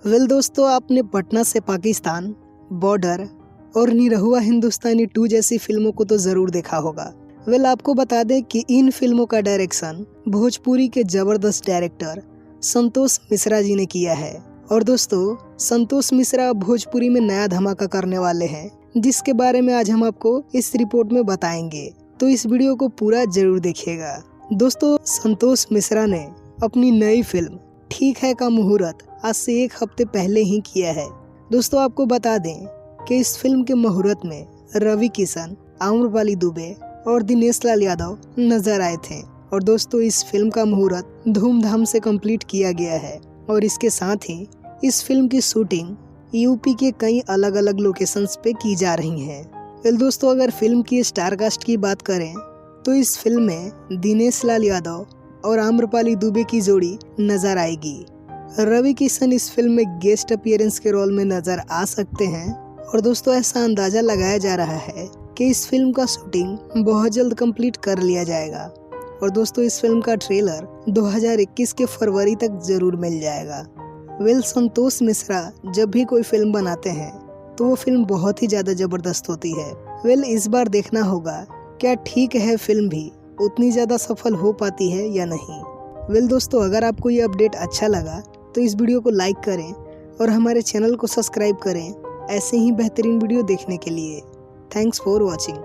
दोस्तों, आपने पटना से पाकिस्तान, बॉर्डर और निरहुआ हिंदुस्तानी 2 जैसी फिल्मों को तो जरूर देखा होगा। आपको बता दें कि इन फिल्मों का डायरेक्शन भोजपुरी के जबरदस्त डायरेक्टर संतोष मिश्रा जी ने किया है। और दोस्तों, संतोष मिश्रा भोजपुरी में नया धमाका करने वाले हैं, जिसके बारे में आज हम आपको इस रिपोर्ट में बताएंगे, तो इस वीडियो को पूरा जरूर देखिएगा। दोस्तों, संतोष मिश्रा ने अपनी नई फिल्म ठीक है का मुहूर्त आज से 1 हफ्ते पहले ही किया है। दोस्तों, आपको बता दें कि इस फिल्म के मुहूर्त में रवि किशन, आम्रपाली दुबे और दिनेश लाल यादव नजर आए थे। और दोस्तों, इस फिल्म का मुहूर्त धूमधाम से कंप्लीट किया गया है और इसके साथ ही इस फिल्म की शूटिंग यूपी के कई अलग अलग लोकेशंस पे की जा रही है। दोस्तों, अगर फिल्म की स्टारकास्ट की बात करें तो इस फिल्म में दिनेश लाल यादव और आम्रपाली दुबे की जोड़ी नजर आएगी। रवि किशन इस फिल्म में गेस्ट अपीयरेंस के रोल में नजर आ सकते हैं। और दोस्तों, ऐसा अंदाजा लगाया जा रहा है कि इस फिल्म का शूटिंग बहुत जल्द कंप्लीट कर लिया जाएगा। और दोस्तों, इस फिल्म का ट्रेलर 2021 के फरवरी तक जरूर मिल जाएगा। संतोष मिश्रा जब भी कोई फिल्म बनाते हैं तो वो फिल्म बहुत ही ज्यादा जबरदस्त होती है। इस बार देखना होगा क्या ठीक है फिल्म भी उतनी ज्यादा सफल हो पाती है या नहीं। दोस्तों, अगर आपको ये अपडेट अच्छा लगा तो इस वीडियो को लाइक करें और हमारे चैनल को सब्सक्राइब करें ऐसे ही बेहतरीन वीडियो देखने के लिए। Thanks for watching.